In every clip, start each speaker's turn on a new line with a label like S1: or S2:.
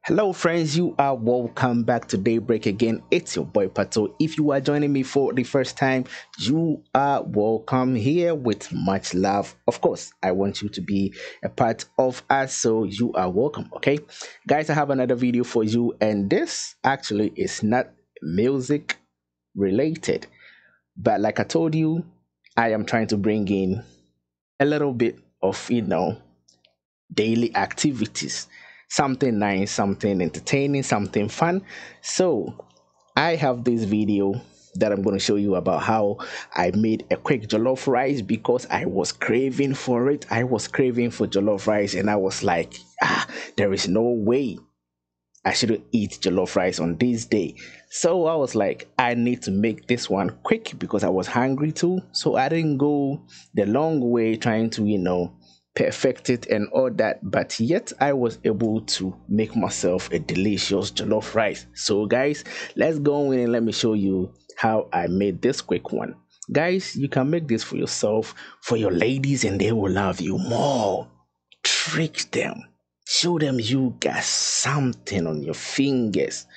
S1: Hello, friends. You are welcome back to Daybreak again. It's your boy Pato. If you are joining me for the first time, you are welcome here with much love. Of course, I want you to be a part of us, so you are welcome. Okay, guys, I have another video for you, and this actually is not music related, but like I told you, I am trying to bring in a little bit of daily activities, something nice, something entertaining, something fun. So I have this video that I'm going to show you about how I made a quick jollof rice because I was craving for it. I was craving for jollof rice, and I was like, there is no way I shouldn't eat jollof rice on this day. So I was like, I need to make this one quick because I was hungry too. So I didn't go the long way trying to, perfect it and all that. But yet I was able to make myself a delicious jollof rice. So guys, let's go in and let me show you how I made this quick one. Guys, you can make this for yourself, for your ladies, and they will love you more. Trick them. Show them you got something on your fingers.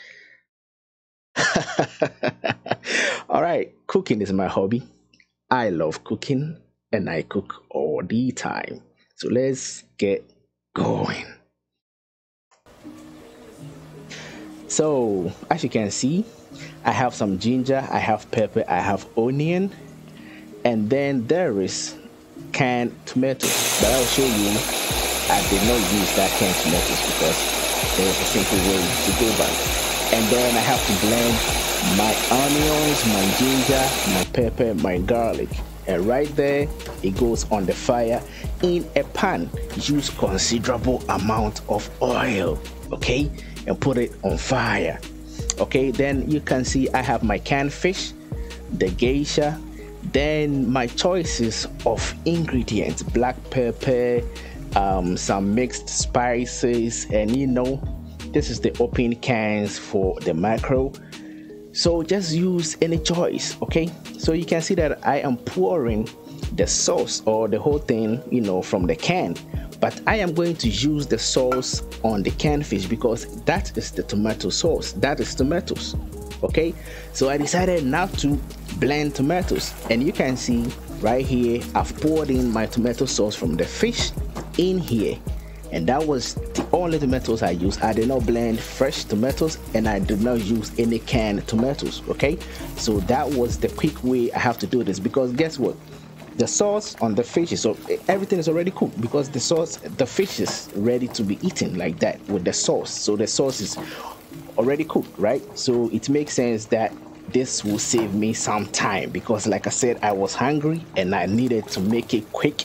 S1: All right, cooking is my hobby. I love cooking and I cook all the time. So let's get going. So as you can see, I have some ginger, I have pepper, I have onion, and then there is canned tomatoes. But I'll show you I did not use that canned tomatoes because there is a simple way to go about it. And then I have to blend my onions, my ginger, my pepper, my garlic. And right there, it goes on the fire in a pan. Use considerable amount of oil, okay? And put it on fire. Okay, then you can see I have my canned fish, the geisha, then my choices of ingredients, black pepper, some mixed spices, and this is the open cans for the macro. So just use any choice. Okay, so you can see that I am pouring the sauce or the whole thing from the can, but I am going to use the sauce on the canned fish because that is the tomato sauce, that is tomatoes. Okay, so I decided not to blend tomatoes, and you can see right here I've poured in my tomato sauce from the fish in here, and that was the only tomatoes I used. I did not blend fresh tomatoes, and I did not use any canned tomatoes. Okay, so that was the quick way I have to do this because guess what, the sauce on the fish is, so everything is already cooked because the fish is ready to be eaten like that with the sauce. So the sauce is already cooked, right? So it makes sense that this will save me some time because like I said, I was hungry and I needed to make it quick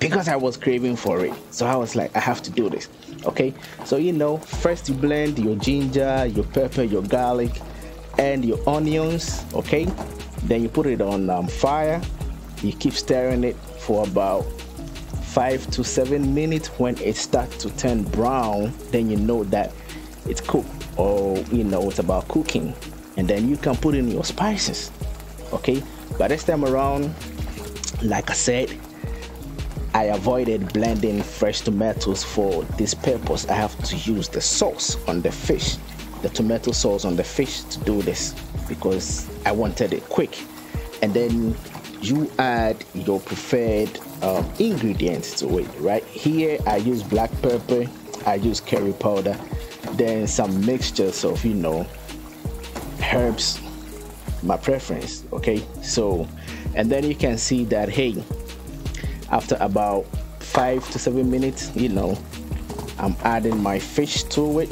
S1: because I was craving for it. So I was like, I have to do this. Okay, so first you blend your ginger, your pepper, your garlic, and your onions. Okay, then you put it on fire. You keep stirring it for about 5 to 7 minutes. When it starts to turn brown, then you know that it's cooked, or it's about cooking. And then you can put in your spices. Okay, but this time around, like I said, I avoided blending fresh tomatoes for this purpose. I have to use the sauce on the fish, the tomato sauce on the fish to do this because I wanted it quick. And then you add your preferred ingredients to it. Right here I use black pepper, I use curry powder, then some mixtures of herbs, my preference. Okay, so and then you can see that, hey, after about 5 to 7 minutes, I'm adding my fish to it.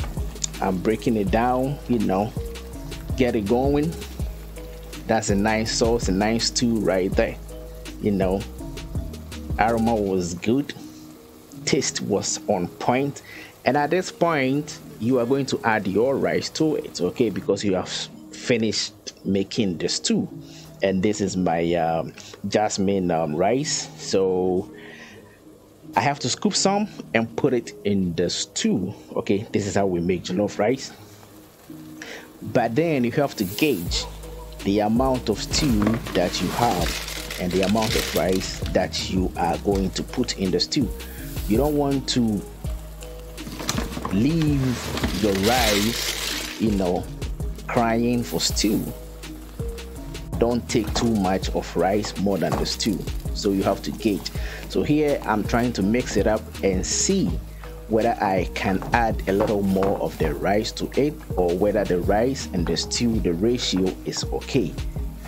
S1: I'm breaking it down, get it going. That's a nice sauce, a nice stew right there. Aroma was good, taste was on point, and at this point you are going to add your rice to it, okay, because you have finished making the stew. And this is my jasmine rice, so I have to scoop some and put it in the stew. Okay, this is how we make jollof rice. But then you have to gauge the amount of stew that you have and the amount of rice that you are going to put in the stew. You don't want to leave your rice, crying for stew. Don't take too much of rice more than the stew, so you have to gauge. So here I'm trying to mix it up and see whether I can add a little more of the rice to it, or whether the rice and the stew, the ratio is okay.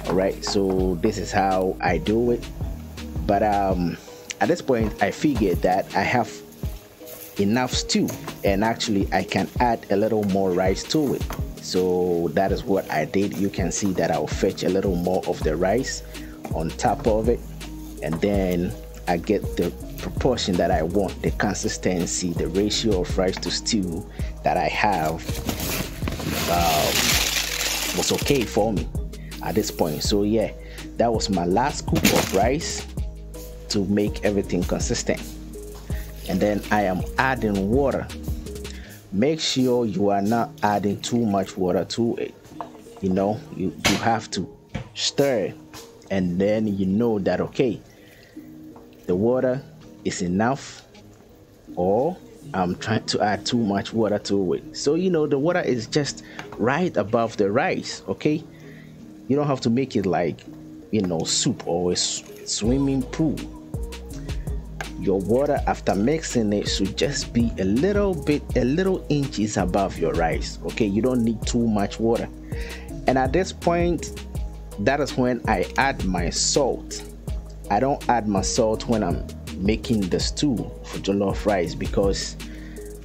S1: All right, so this is how I do it. But at this point I figured that I have enough stew, and actually I can add a little more rice to it. So that is what I did. You can see that I'll fetch a little more of the rice on top of it, and then I get the proportion that I want, the consistency, the ratio of rice to stew that I have was okay for me at this point. So yeah, that was my last scoop of rice to make everything consistent. And then I am adding water. Make sure you are not adding too much water to it. You have to stir, and then you know that okay, the water is enough, or I'm trying to add too much water to it. So the water is just right above the rice. Okay, you don't have to make it like soup or a swimming pool. Your water after mixing it should just be a little inches above your rice. Okay, you don't need too much water. And at this point, that is when I add my salt. I don't add my salt when I'm making the stew for jollof rice, because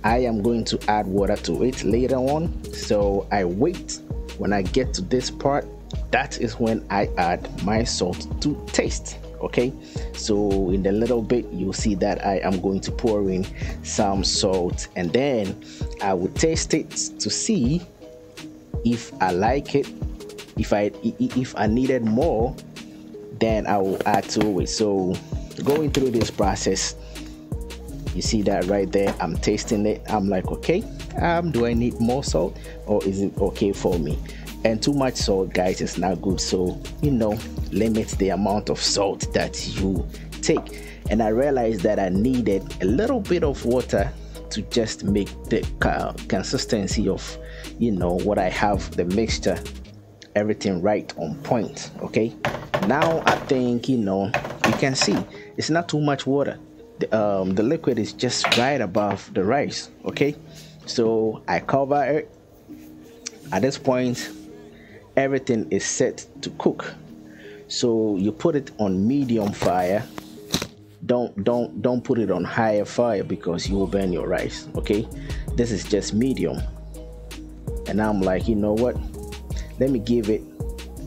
S1: I am going to add water to it later on. So I wait. When I get to this part, that is when I add my salt to taste. Okay, so in a little bit you'll see that I am going to pour in some salt, and then I will taste it to see if I like it. If I needed more, then I will add to it. So going through this process, you see that right there, I'm tasting it. I'm like, okay, do I need more salt, or is it okay for me? And too much salt, guys, is not good. So limit the amount of salt that you take. And I realized that I needed a little bit of water to just make the consistency of what I have, the mixture, everything right on point. Okay, now I think you can see it's not too much water. The liquid is just right above the rice. Okay, so I cover it. At this point, everything is set to cook. So you put it on medium fire. Don't put it on higher fire, because you will burn your rice. Okay, this is just medium. And I'm like, you know what, let me give it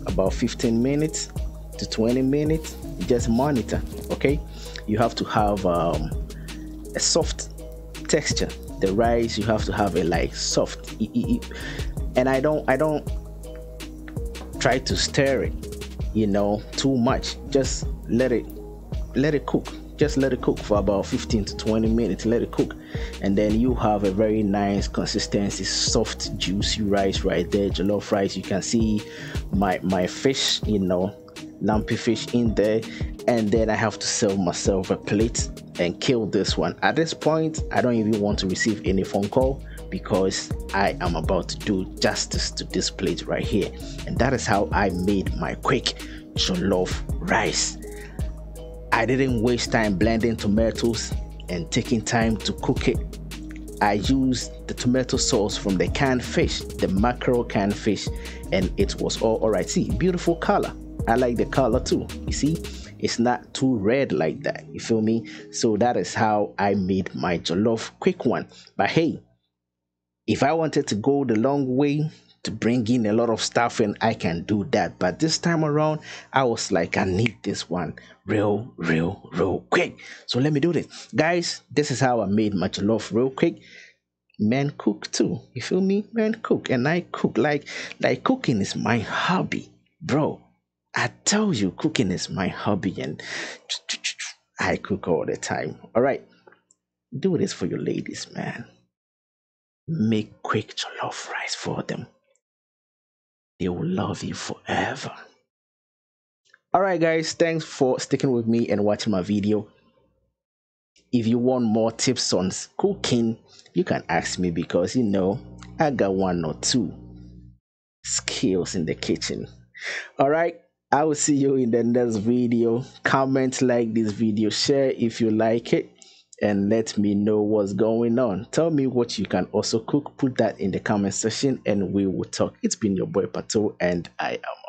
S1: about 15 minutes to 20 minutes. Just monitor. Okay, you have to have a soft texture. The rice, you have to have it like soft. And I don't try to stir it too much. Just let it cook. Just let it cook for about 15 to 20 minutes. Let it cook, and then you have a very nice consistency, soft, juicy rice right there. Jollof rice. You can see my fish, lumpy fish in there. And then I have to serve myself a plate and kill this one. At this point, I don't even want to receive any phone call, because I am about to do justice to this plate right here. And that is how I made my quick jollof rice. I didn't waste time blending tomatoes and taking time to cook it. I used the tomato sauce from the canned fish, the mackerel canned fish, and it was all right. See, beautiful color. I like the color too. You see, it's not too red like that. You feel me? So that is how I made my jollof quick one. But hey, if I wanted to go the long way to bring in a lot of stuff, and I can do that. But this time around, I was like, I need this one real quick. So let me do this. Guys, this is how I made my jollof real quick. Men cook too. You feel me? Men cook, and I cook. Like cooking is my hobby, bro. I tell you, cooking is my hobby, and I cook all the time. All right, do this for your ladies, man. Make quick jollof rice for them. They will love you forever. All right, guys, thanks for sticking with me and watching my video. if you want more tips on cooking, you can ask me, because I got one or two skills in the kitchen. All right. I will see you in the next video. Comment, like this video, share if you like it, and let me know what's going on. Tell me what you can also cook. Put that in the comment section and we will talk. It's been your boy Pato, and I am